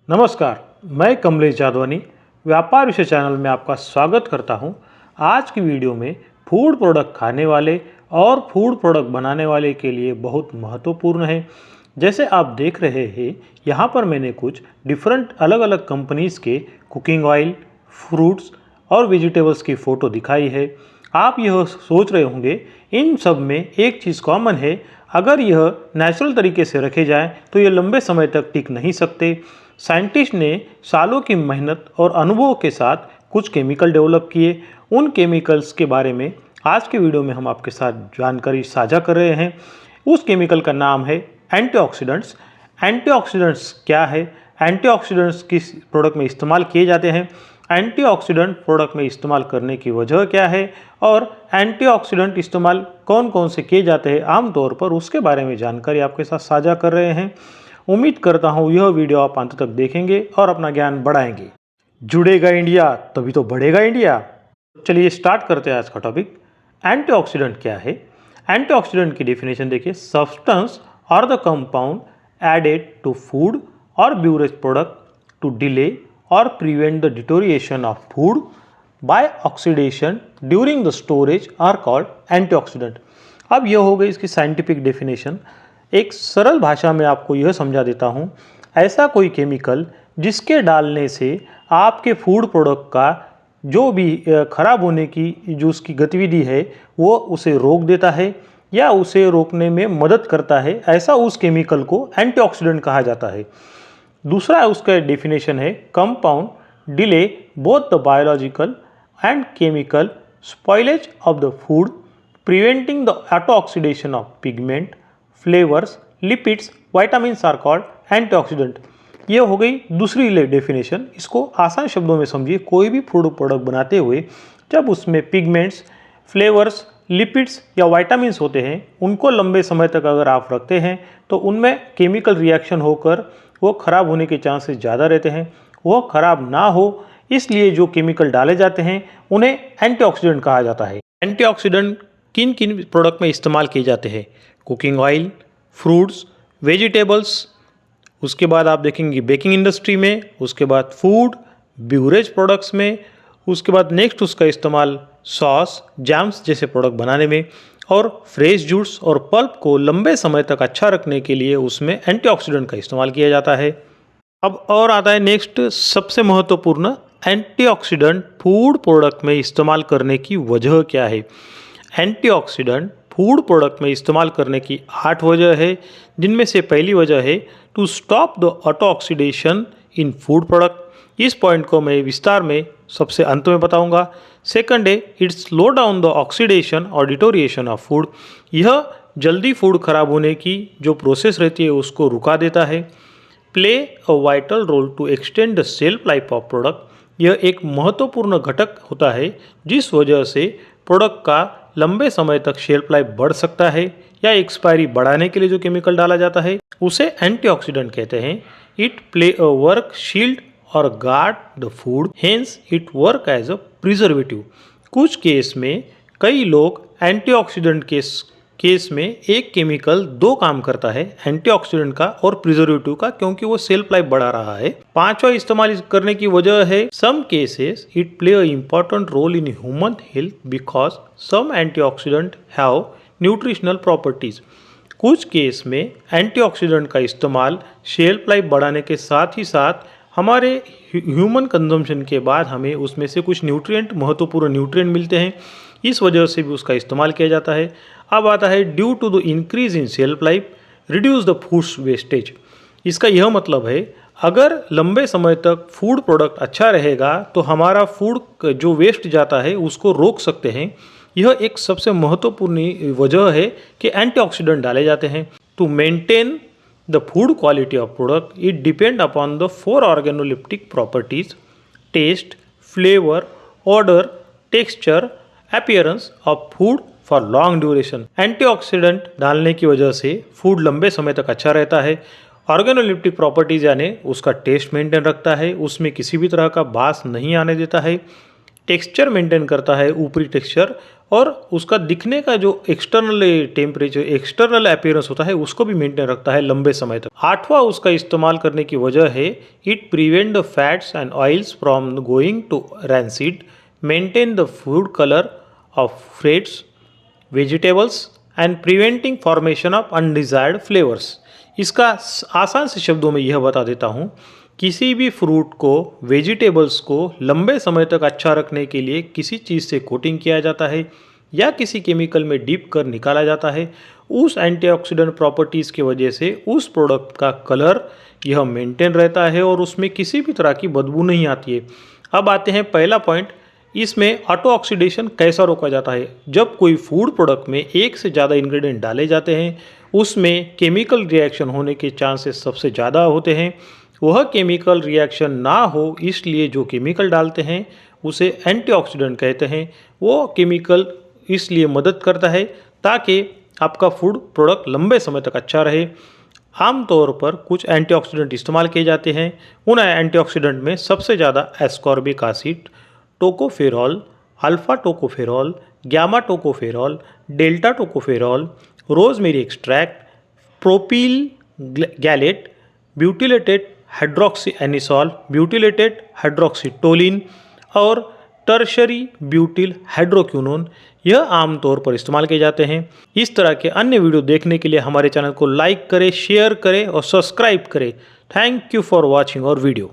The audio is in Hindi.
नमस्कार, मैं कमलेश जादवानी व्यापार विषय चैनल में आपका स्वागत करता हूं। आज की वीडियो में फूड प्रोडक्ट खाने वाले और फूड प्रोडक्ट बनाने वाले के लिए बहुत महत्वपूर्ण है। जैसे आप देख रहे हैं, यहाँ पर मैंने कुछ डिफरेंट अलग अलग कंपनीज़ के कुकिंग ऑयल, फ्रूट्स और वेजिटेबल्स की फ़ोटो दिखाई है। आप यह सोच रहे होंगे इन सब में एक चीज़ कॉमन है, अगर यह नेचुरल तरीके से रखे जाएं तो ये लंबे समय तक टिक नहीं सकते। साइंटिस्ट ने सालों की मेहनत और अनुभव के साथ कुछ केमिकल डेवलप किए। उन केमिकल्स के बारे में आज के वीडियो में हम आपके साथ जानकारी साझा कर रहे हैं। उस केमिकल का नाम है एंटीऑक्सीडेंट्स। एंटीऑक्सीडेंट्स क्या है? एंटीऑक्सीडेंट्स किस प्रोडक्ट में इस्तेमाल किए जाते हैं? एंटीऑक्सीडेंट प्रोडक्ट में इस्तेमाल करने की वजह क्या है और एंटीऑक्सीडेंट इस्तेमाल कौन कौन से किए जाते हैं आमतौर पर, उसके बारे में जानकारी आपके साथ साझा कर रहे हैं। उम्मीद करता हूँ यह वीडियो आप अंत तक देखेंगे और अपना ज्ञान बढ़ाएंगे। जुड़ेगा इंडिया तभी तो बढ़ेगा इंडिया। चलिए स्टार्ट करते हैं आज का टॉपिक। एंटीऑक्सीडेंट क्या है? एंटीऑक्सीडेंट की डेफिनेशन देखिए, substance or the compound added to food or beverage product to delay or prevent the deterioration of food by oxidation during the storage are called antioxidant. अब यह हो गई इसकी साइंटिफिक डेफिनेशन। एक सरल भाषा में आपको यह समझा देता हूँ। ऐसा कोई केमिकल जिसके डालने से आपके फूड प्रोडक्ट का जो भी खराब होने की जो उसकी गतिविधि है वो उसे रोक देता है या उसे रोकने में मदद करता है, ऐसा उस केमिकल को एंटीऑक्सीडेंट कहा जाता है। दूसरा उसका डेफिनेशन है compound delay both the biological and chemical spoilage of the food preventing the autoxidation of pigment, flavours, lipids, vitamins are called antioxidant. ये हो गई दूसरी डेफिनेशन। इसको आसान शब्दों में समझिए, कोई भी फूड प्रोडक्ट बनाते हुए जब उसमें पिगमेंट्स, फ्लेवर्स, लिपिड्स या वाइटामिन्स होते हैं, उनको लंबे समय तक अगर आप रखते हैं तो उनमें केमिकल रिएक्शन होकर वो खराब होने के चांसेस ज़्यादा रहते हैं। वो खराब ना हो इसलिए जो केमिकल डाले जाते हैं उन्हें एंटीऑक्सीडेंट कहा जाता है। एंटीऑक्सीडेंट किन किन प्रोडक्ट में इस्तेमाल किए जाते हैं? कुकिंग ऑयल, फ्रूट्स, वेजिटेबल्स, उसके बाद आप देखेंगे बेकिंग इंडस्ट्री में, उसके बाद फूड, ब्यूरेज प्रोडक्ट्स में, उसके बाद नेक्स्ट उसका इस्तेमाल सॉस, जैम्स जैसे प्रोडक्ट बनाने में, और फ्रेश जूस और पल्प को लंबे समय तक अच्छा रखने के लिए उसमें एंटीऑक्सीडेंट का इस्तेमाल किया जाता है। अब और आता है नेक्स्ट सबसे महत्वपूर्ण, एंटीऑक्सीडेंट फूड प्रोडक्ट में इस्तेमाल करने की वजह क्या है? एंटीऑक्सीडेंट फूड प्रोडक्ट में इस्तेमाल करने की 8 वजह है, जिनमें से पहली वजह है to stop the autoxidation in food product. इस पॉइंट को मैं विस्तार में सबसे अंत में बताऊंगा। सेकंड है it slow down the oxidation और डिटोरिएशन ऑफ फूड। यह जल्दी फूड खराब होने की जो प्रोसेस रहती है उसको रुका देता है। Play a vital role to extend the shelf life of product. यह एक महत्वपूर्ण घटक होता है जिस वजह से प्रोडक्ट का लंबे समय तक शेल्फ लाइफ बढ़ सकता है, या एक्सपायरी बढ़ाने के लिए जो केमिकल डाला जाता है उसे एंटीऑक्सीडेंट कहते हैं। It play a work shield और guard the food, hence it work as a preservative. कुछ केस में कई लोग एंटीऑक्सीडेंट केस में एक केमिकल दो काम करता है, एंटीऑक्सीडेंट का और प्रिजर्वेटिव का, क्योंकि वो शेल्फ लाइफ बढ़ा रहा है। पांचवा इस्तेमाल करने की वजह है some cases it play a important role in human health because some antioxidant have nutritional properties. कुछ केस में एंटीऑक्सीडेंट का इस्तेमाल शेल्फ लाइफ बढ़ाने के साथ ही साथ हमारे ह्यूमन कंजम्पशन के बाद हमें उसमें से कुछ न्यूट्रिएंट, महत्वपूर्ण न्यूट्रिएंट मिलते हैं, इस वजह से भी उसका इस्तेमाल किया जाता है। अब आता है due to the increase in shelf life reduce the food wastage. इसका यह मतलब है अगर लंबे समय तक फूड प्रोडक्ट अच्छा रहेगा तो हमारा फूड जो वेस्ट जाता है उसको रोक सकते हैं। यह एक सबसे महत्वपूर्ण वजह है कि एंटीऑक्सीडेंट डाले जाते हैं। To maintain the food quality of product it depend upon the 4 organoleptic properties: taste, flavour, odour, texture, appearance of food for long duration. Antioxidant डालने की वजह से फूड लंबे समय तक अच्छा रहता है। ऑर्गेनोलिप्टिक प्रॉपर्टीज यानी उसका टेस्ट मेंटेन रखता है, उसमें किसी भी तरह का बास नहीं आने देता है। टेक्सचर मेंटेन करता है, ऊपरी टेक्सचर, और उसका दिखने का जो एक्सटर्नल टेम्परेचर एक्सटर्नल अपीयरेंस होता है उसको भी मेंटेन रखता है लंबे समय तक। आठवां उसका इस्तेमाल करने की वजह है it prevent the fats and oils from going to rancid, maintain the food colour of fruits vegetables and preventing formation of undesired flavours. इसका आसान से शब्दों में यह बता देता हूँ, किसी भी फ्रूट को वेजिटेबल्स को लंबे समय तक अच्छा रखने के लिए किसी चीज़ से कोटिंग किया जाता है या किसी केमिकल में डीप कर निकाला जाता है। उस एंटीऑक्सीडेंट प्रॉपर्टीज़ की वजह से उस प्रोडक्ट का कलर यह मेंटेन रहता है और उसमें किसी भी तरह की बदबू नहीं आती है। अब आते हैं पहला पॉइंट, इसमें ऑटो ऑक्सीडेशन कैसा रोका जाता है। जब कोई फूड प्रोडक्ट में एक से ज़्यादा इंग्रेडिएंट डाले जाते हैं उसमें केमिकल रिएक्शन होने के चांसेस सबसे ज़्यादा होते हैं। वह केमिकल रिएक्शन ना हो इसलिए जो केमिकल डालते हैं उसे एंटीऑक्सीडेंट कहते हैं। वो केमिकल इसलिए मदद करता है ताकि आपका फूड प्रोडक्ट लंबे समय तक अच्छा रहे। आमतौर पर कुछ एंटीऑक्सीडेंट इस्तेमाल किए जाते हैं। उन एंटीऑक्सीडेंट में सबसे ज़्यादा ascorbic acid, tocopherol, alpha tocopherol, gamma tocopherol, delta tocopherol, rosemary extract, propyl gallate, butylated hydroxy anisole, butylated hydroxytoluene और टर्शरी ब्यूटिल हाइड्रोक्विनोन यह आमतौर पर इस्तेमाल किए जाते हैं। इस तरह के अन्य वीडियो देखने के लिए हमारे चैनल को लाइक करें, शेयर करें और सब्सक्राइब करें। Thank you for watching our video.